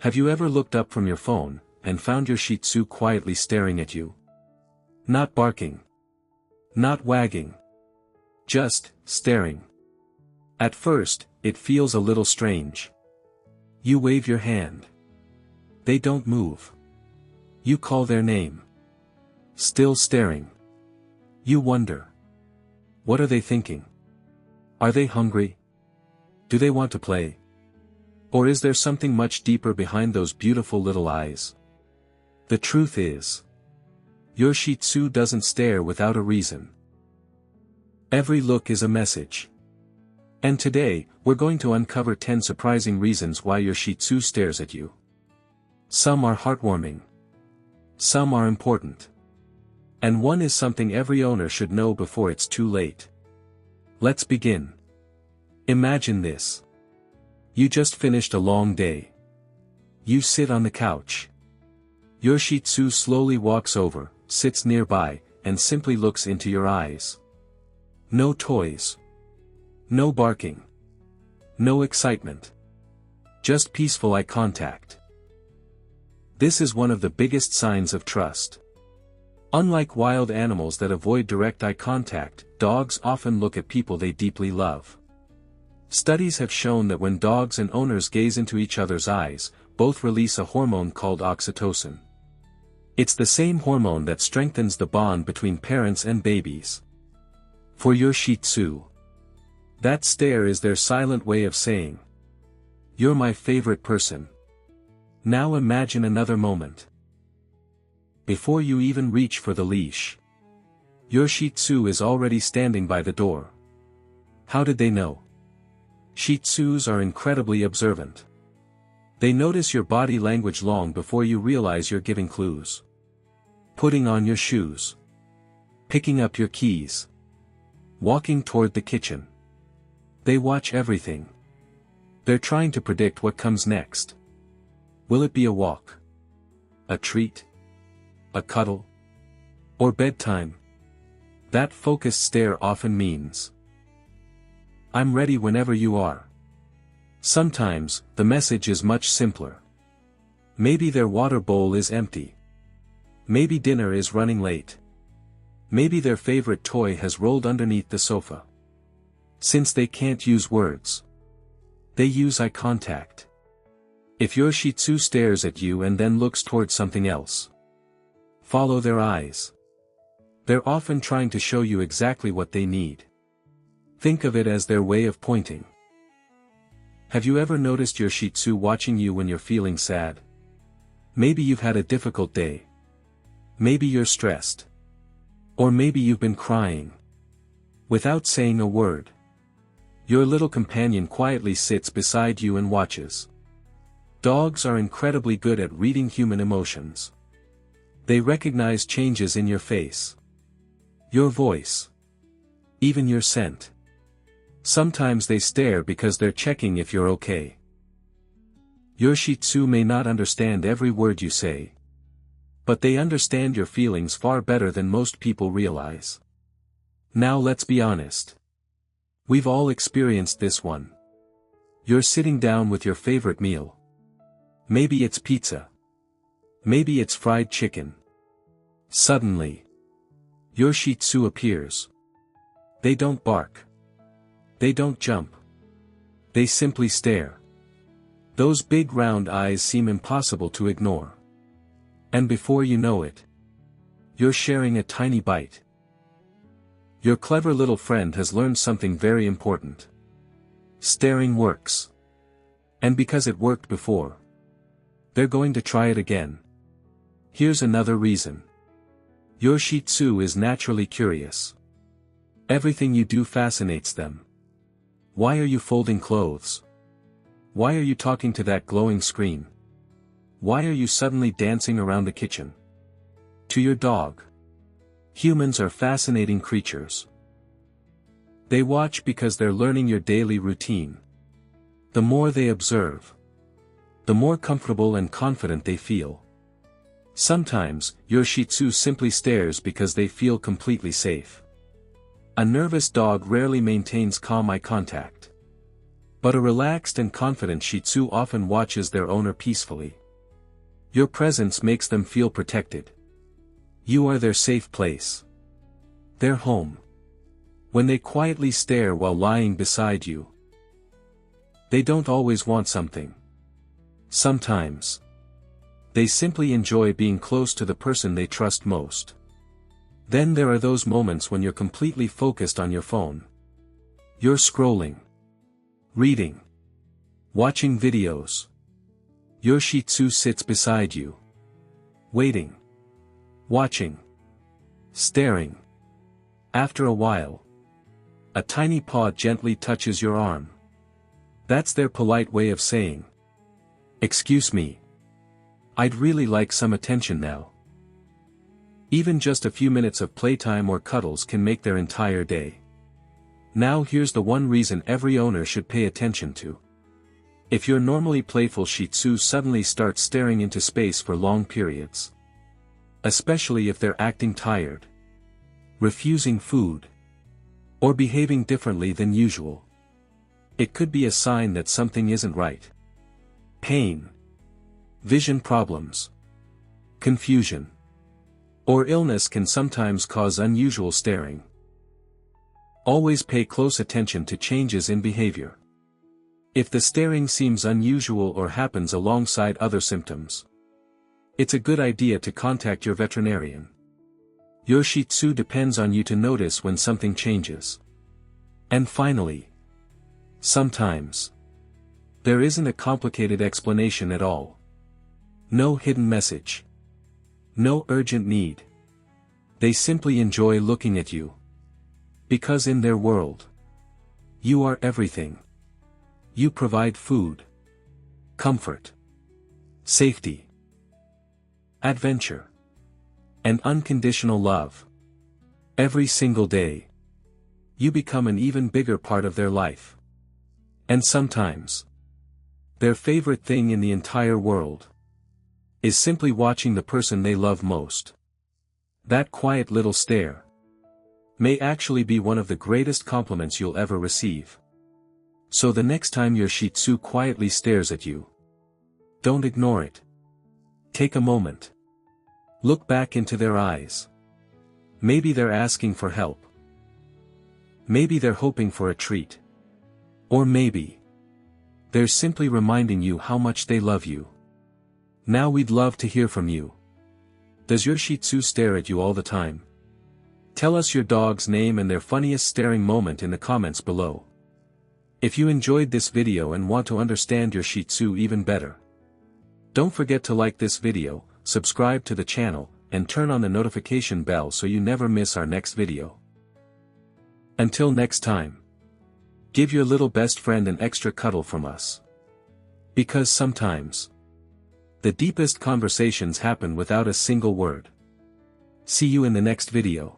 Have you ever looked up from your phone, and found your Shih Tzu quietly staring at you? Not barking. Not wagging. Just staring. At first, it feels a little strange. You wave your hand. They don't move. You call their name. Still staring. You wonder. What are they thinking? Are they hungry? Do they want to play? Or is there something much deeper behind those beautiful little eyes? The truth is, your Shih Tzu doesn't stare without a reason. Every look is a message. And today, we're going to uncover 10 surprising reasons why your Shih Tzu stares at you. Some are heartwarming. Some are important. And one is something every owner should know before it's too late. Let's begin. Imagine this. You just finished a long day. You sit on the couch. Your Shih Tzu slowly walks over, sits nearby, and simply looks into your eyes. No toys. No barking. No excitement. Just peaceful eye contact. This is one of the biggest signs of trust. Unlike wild animals that avoid direct eye contact, dogs often look at people they deeply love. Studies have shown that when dogs and owners gaze into each other's eyes, both release a hormone called oxytocin. It's the same hormone that strengthens the bond between parents and babies. For your Shih Tzu, that stare is their silent way of saying, "You're my favorite person." Now imagine another moment. Before you even reach for the leash, your Shih Tzu is already standing by the door. How did they know? Shih Tzus are incredibly observant. They notice your body language long before you realize you're giving clues. Putting on your shoes. Picking up your keys. Walking toward the kitchen. They watch everything. They're trying to predict what comes next. Will it be a walk? A treat? A cuddle? Or bedtime? That focused stare often means, "I'm ready whenever you are." Sometimes, the message is much simpler. Maybe their water bowl is empty. Maybe dinner is running late. Maybe their favorite toy has rolled underneath the sofa. Since they can't use words, they use eye contact. If your Shih Tzu stares at you and then looks towards something else, follow their eyes. They're often trying to show you exactly what they need. Think of it as their way of pointing. Have you ever noticed your Shih Tzu watching you when you're feeling sad? Maybe you've had a difficult day. Maybe you're stressed. Or maybe you've been crying. Without saying a word, your little companion quietly sits beside you and watches. Dogs are incredibly good at reading human emotions. They recognize changes in your face, your voice, even your scent. Sometimes they stare because they're checking if you're okay. Your Shih Tzu may not understand every word you say, but they understand your feelings far better than most people realize. Now let's be honest. We've all experienced this one. You're sitting down with your favorite meal. Maybe it's pizza. Maybe it's fried chicken. Suddenly, your Shih Tzu appears. They don't bark. They don't jump. They simply stare. Those big round eyes seem impossible to ignore. And before you know it, you're sharing a tiny bite. Your clever little friend has learned something very important. Staring works. And because it worked before, they're going to try it again. Here's another reason. Your Shih Tzu is naturally curious. Everything you do fascinates them. Why are you folding clothes? Why are you talking to that glowing screen? Why are you suddenly dancing around the kitchen? To your dog, humans are fascinating creatures. They watch because they're learning your daily routine. The more they observe, the more comfortable and confident they feel. Sometimes, your Shih Tzu simply stares because they feel completely safe. A nervous dog rarely maintains calm eye contact. But a relaxed and confident Shih Tzu often watches their owner peacefully. Your presence makes them feel protected. You are their safe place. Their home. When they quietly stare while lying beside you, they don't always want something. Sometimes, they simply enjoy being close to the person they trust most. Then there are those moments when you're completely focused on your phone. You're scrolling, reading, watching videos. Your Shih Tzu sits beside you, waiting, watching, staring. After a while, a tiny paw gently touches your arm. That's their polite way of saying, "Excuse me. I'd really like some attention now." Even just a few minutes of playtime or cuddles can make their entire day. Now here's the one reason every owner should pay attention to. If your normally playful Shih Tzu suddenly starts staring into space for long periods, especially if they're acting tired, refusing food, or behaving differently than usual, it could be a sign that something isn't right. Pain, vision problems, confusion, or illness can sometimes cause unusual staring. Always pay close attention to changes in behavior. If the staring seems unusual or happens alongside other symptoms, it's a good idea to contact your veterinarian. Your Shih Tzu depends on you to notice when something changes. And finally, sometimes, there isn't a complicated explanation at all. No hidden message. No urgent need. They simply enjoy looking at you. Because in their world, you are everything. You provide food, comfort, safety, adventure, and unconditional love. Every single day, you become an even bigger part of their life. And sometimes, their favorite thing in the entire world is simply watching the person they love most. That quiet little stare may actually be one of the greatest compliments you'll ever receive. So the next time your Shih Tzu quietly stares at you, don't ignore it. Take a moment. Look back into their eyes. Maybe they're asking for help. Maybe they're hoping for a treat. Or maybe they're simply reminding you how much they love you. Now we'd love to hear from you. Does your Shih Tzu stare at you all the time? Tell us your dog's name and their funniest staring moment in the comments below. If you enjoyed this video and want to understand your Shih Tzu even better, don't forget to like this video, subscribe to the channel, and turn on the notification bell so you never miss our next video. Until next time, give your little best friend an extra cuddle from us. Because sometimes, the deepest conversations happen without a single word. See you in the next video.